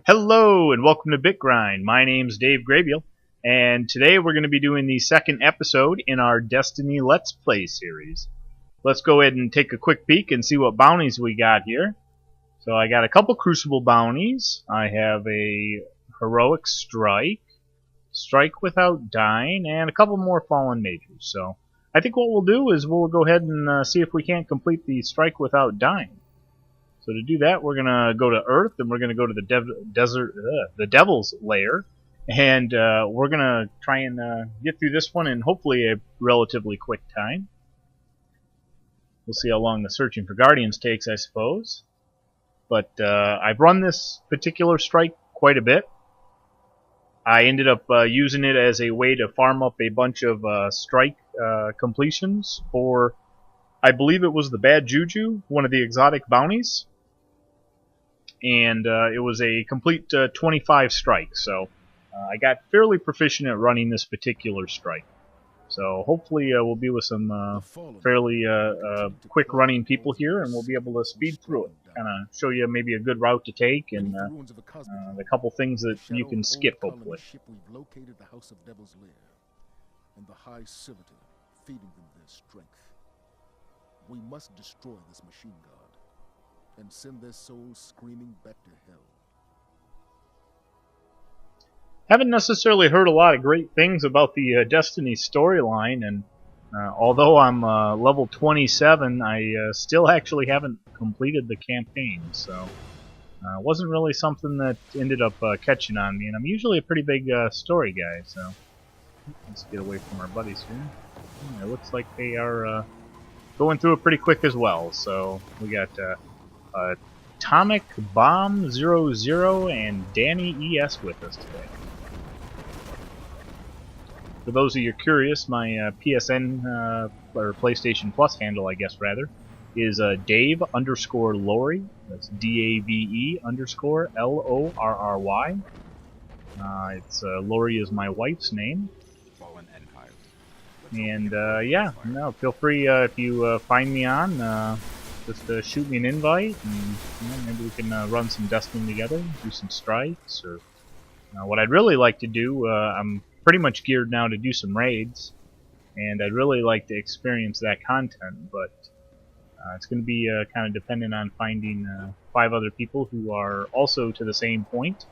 Hello and welcome to BitGrind. My name's Dave Grabiel, and today we're going to be doing the second episode in our Destiny Let's Play series. Let's go ahead and take a quick peek and see what bounties we got here. So I got a couple Crucible bounties. I have a Heroic Strike, Strike Without Dying, and a couple more Fallen Majors. So I think what we'll do is we'll go ahead and see if we can't complete the Strike Without Dying. So to do that, we're gonna go to Earth, and we're gonna go to the Devil's Lair, and we're gonna try and get through this one in hopefully a relatively quick time. We'll see how long the searching for Guardians takes, I suppose. But I've run this particular strike quite a bit. I ended up using it as a way to farm up a bunch of strike completions for, I believe it was the Bad Juju, one of the exotic bounties. And it was a complete 25 strikes, so I got fairly proficient at running this particular strike. So hopefully we'll be with some fairly quick running people here, and we'll be able to speed through it. Kind of show you maybe a good route to take, and a couple things that you can skip, hopefully. We've located the House of Devil's Lair, and the High Servitor feeding them their strength. We must destroy this machine god and send their souls screaming back to hell. Haven't necessarily heard a lot of great things about the Destiny storyline, and although I'm level 27, I still actually haven't completed the campaign, so it wasn't really something that ended up catching on me, and I'm usually a pretty big story guy, so let's get away from our buddies here. It looks like they are going through it pretty quick as well, so we got Atomic Bomb 00 and Danny ES with us today. For those of you curious, my PSN or PlayStation Plus handle, I guess rather, is Dave_Lorry. That's DAVE_LORRY. It's Lori is my wife's name. And yeah, no, feel free if you find me on. Just shoot me an invite, and maybe we can run some Destiny together, do some strikes, or what I'd really like to do. I'm pretty much geared now to do some raids, and I'd really like to experience that content, but it's going to be kind of dependent on finding 5 other people who are also to the same point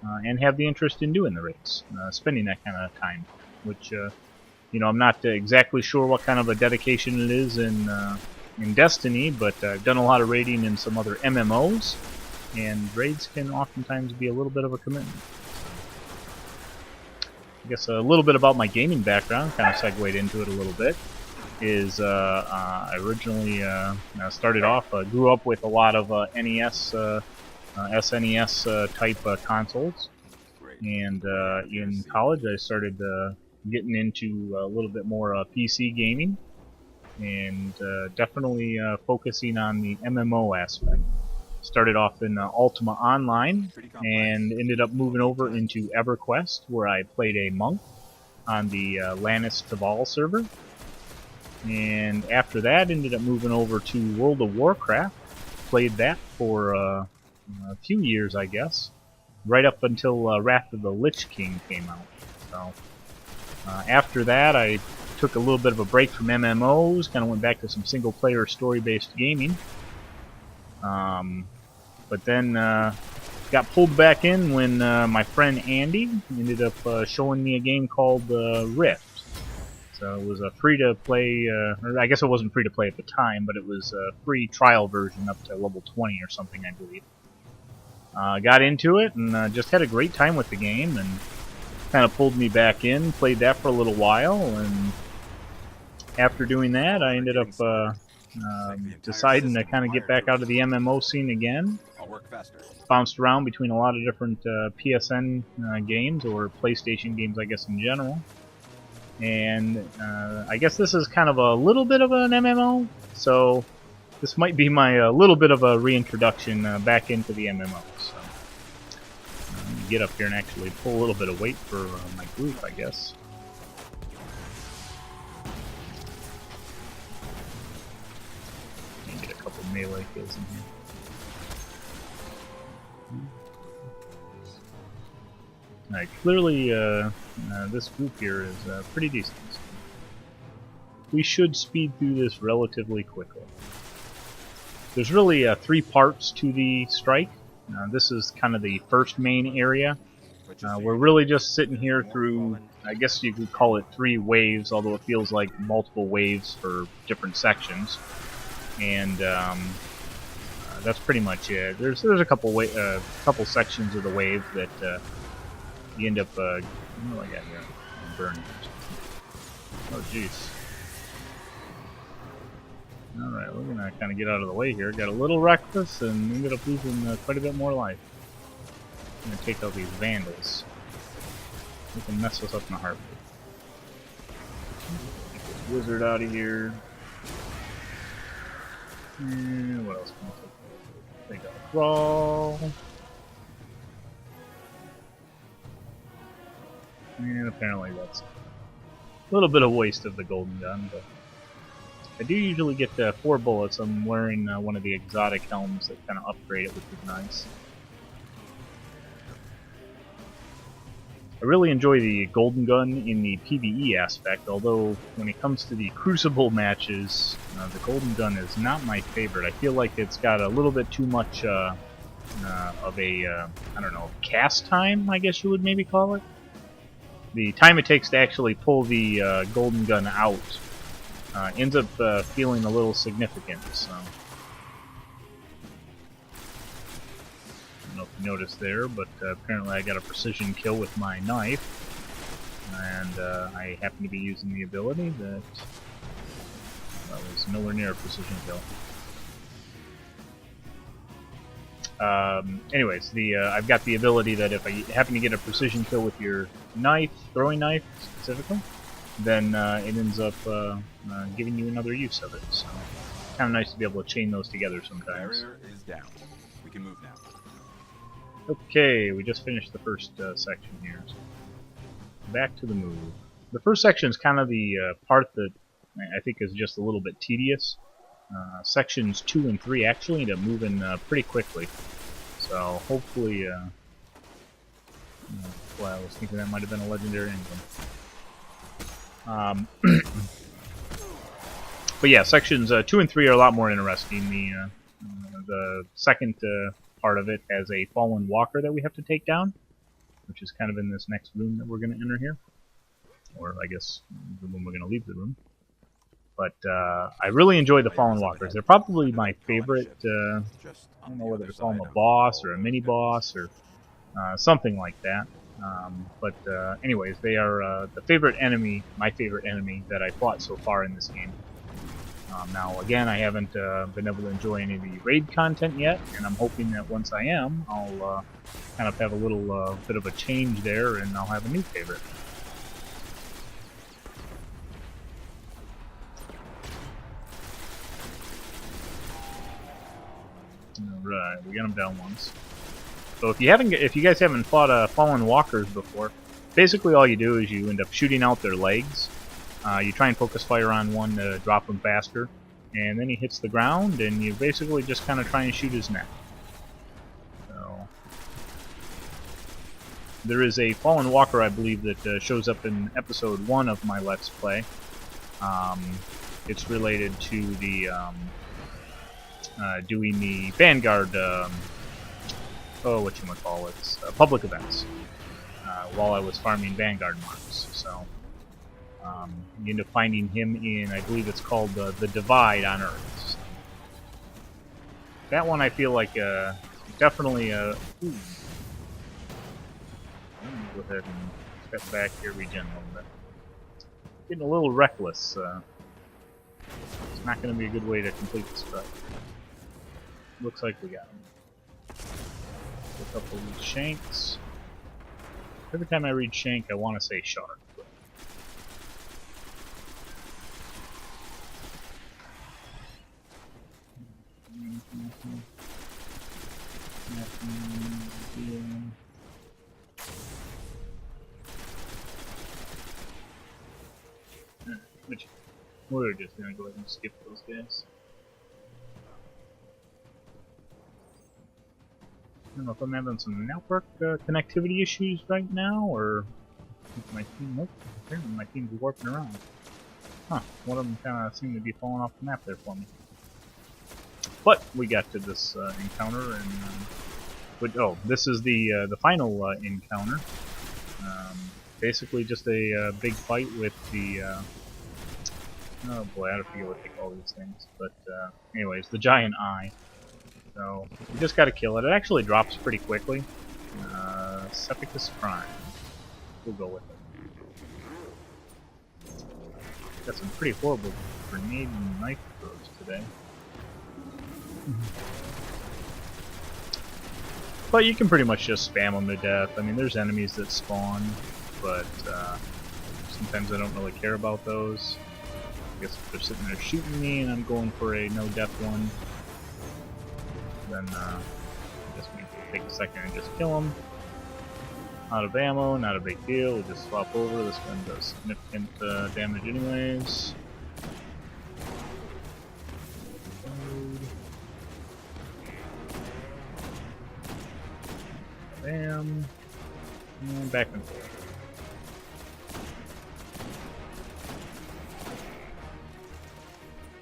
and have the interest in doing the raids, spending that kind of time, which I'm not exactly sure what kind of a dedication it is in Destiny, but I've done a lot of raiding in some other MMOs, and raids can oftentimes be a little bit of a commitment. I guess a little bit about my gaming background, kind of segued into it a little bit, is I originally started off, grew up with a lot of NES, SNES type consoles, and in college I started getting into a little bit more PC gaming, and definitely focusing on the MMO aspect. Started off in Ultima Online and ended up moving over into EverQuest, where I played a monk on the Lannis Taval server. And after that, ended up moving over to World of Warcraft. Played that for a few years, I guess, right up until Wrath of the Lich King came out. So after that, I took a little bit of a break from MMOs, kind of went back to some single-player story-based gaming. But then got pulled back in when my friend Andy ended up showing me a game called Rift. So it was a free-to-play, or I guess it wasn't free-to-play at the time, but it was a free trial version up to level 20 or something, I believe. Got into it and just had a great time with the game, and kind of pulled me back in, played that for a little while, and after doing that, I ended up deciding to kind of get back out of the MMO scene again. Bounced around between a lot of different PSN games, or PlayStation games, I guess, in general. And I guess this is kind of a little bit of an MMO, so this might be my little bit of a reintroduction back into the MMO. So let me get up here and actually pull a little bit of weight for my group, I guess. Get a couple melee kills in here. Alright, clearly this group here is pretty decent. So we should speed through this relatively quickly. There's really 3 parts to the strike. This is kind of the first main area. We're really just sitting here through, I guess you could call it 3 waves, although it feels like multiple waves for different sections. And that's pretty much it. There's a couple sections of the wave that you end up. What do I got here? I'm burning. Oh jeez. All right, we're gonna kind of get out of the way here. Got a little reckless and ended up losing quite a bit more life. I'm gonna take out these vandals. They can mess us up in a heartbeat. Get this wizard out of here. And what else can I take? They got a crawl. And apparently that's a little bit of waste of the golden gun, but I do usually get 4 bullets. I'm wearing one of the exotic helms that kind of upgrade it, which is nice. I really enjoy the golden gun in the PvE aspect, although when it comes to the Crucible matches, the golden gun is not my favorite. I feel like it's got a little bit too much of a, I don't know, cast time, I guess you would maybe call it. The time it takes to actually pull the golden gun out ends up feeling a little significant, so... I don't know if you noticed there, but apparently I got a precision kill with my knife, and I happen to be using the ability that was nowhere near a precision kill. Anyways, I've got the ability that if I happen to get a precision kill with your knife, throwing knife specifically, then it ends up giving you another use of it. So, kind of nice to be able to chain those together sometimes. Barrier is down. We can move now. Okay, we just finished the first section here. So back to the move. The first section is kind of the part that I think is just a little bit tedious. Sections 2 and 3 actually end up moving pretty quickly. So hopefully, well, I was thinking that might have been a legendary emblem. But yeah, sections 2 and 3 are a lot more interesting. The second part of it has a fallen walker that we have to take down, which is kind of in this next room that we're going to enter here. Or I guess the room we're going to leave the room. But I really enjoy the fallen walkers. They're probably my favorite, I don't know whether to call them a boss or a mini-boss or something like that. But anyways, they are the favorite enemy, my favorite enemy that I fought so far in this game. Now, again, I haven't been able to enjoy any of the raid content yet, and I'm hoping that once I am, I'll kind of have a little bit of a change there, and I'll have a new favorite. Alright, we got them down once. So if you guys haven't fought Fallen Walkers before, basically all you do is you end up shooting out their legs. You try and focus fire on one to drop him faster, and then he hits the ground, and you basically just kind of try and shoot his neck. So there is a Fallen Walker, I believe, that shows up in episode 1 of my Let's Play. It's related to the doing the Vanguard, public events, while I was farming Vanguard marks. So you end up finding him in, I believe it's called the Divide on Earth. So that one I feel like definitely. Let me go ahead and step back here, regen a little bit. Getting a little reckless. It's not going to be a good way to complete this fight. Looks like we got him. A couple of these shanks. Every time I read shank, I want to say shark. Which we're just gonna go ahead and skip those guys. don't know if I'm having some network connectivity issues right now, or my team. Nope, apparently my team's warping around. Huh? One of them kind of seemed to be falling off the map there for me. But we got to this encounter, and oh, this is the final encounter. Basically, just a big fight with the. Oh boy, I don't forget what they call these things. But anyways, the giant eye. So we just got to kill it. It actually drops pretty quickly. Sepicus Prime. We'll go with it. Got some pretty horrible grenade and knife throws today. But you can pretty much just spam them to death. I mean, there's enemies that spawn, but sometimes I don't really care about those. I guess if they're sitting there shooting me and I'm going for a no-death one, then I guess we take a second and just kill them. Out of ammo, not a big deal. We'll just swap over. This one does significant damage anyways. Bam. And back and forth.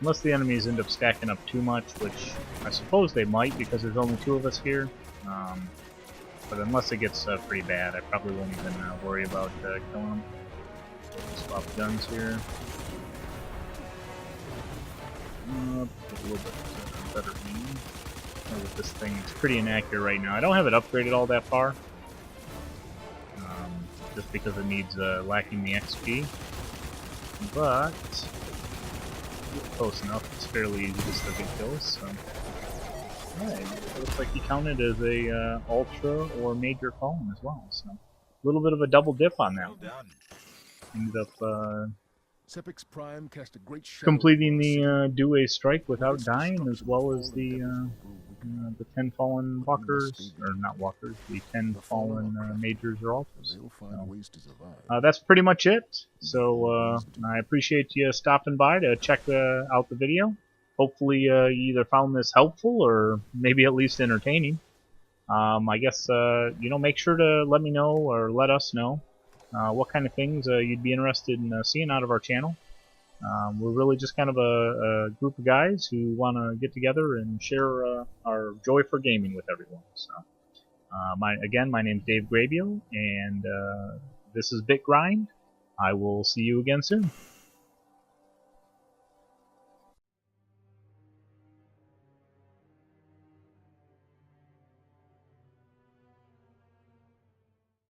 Unless the enemies end up stacking up too much, which I suppose they might because there's only 2 of us here. But unless it gets pretty bad, I probably won't even worry about killing them. Swap guns here. Get a little bit better aim. With this thing, it's pretty inaccurate right now. I don't have it upgraded all that far, just because it needs lacking the XP. But close enough. It's fairly easy to still get kills. So, alright, it looks like he counted as a ultra or major column as well. So, a little bit of a double dip on that. Well done. Ended up Sepix Prime cast a great shadow completing over us. the do a strike without dying, as well as the 10 fallen walkers, or not walkers, the 10 fallen majors or ultras. They'll find ways to survive. That's pretty much it. So I appreciate you stopping by to check out the video. Hopefully you either found this helpful or maybe at least entertaining. I guess make sure to let me know or let us know what kind of things you'd be interested in seeing out of our channel. We're really just kind of a group of guys who want to get together and share our joy for gaming with everyone. So, my name's Dave Grabiel, and this is BitGrind. I will see you again soon.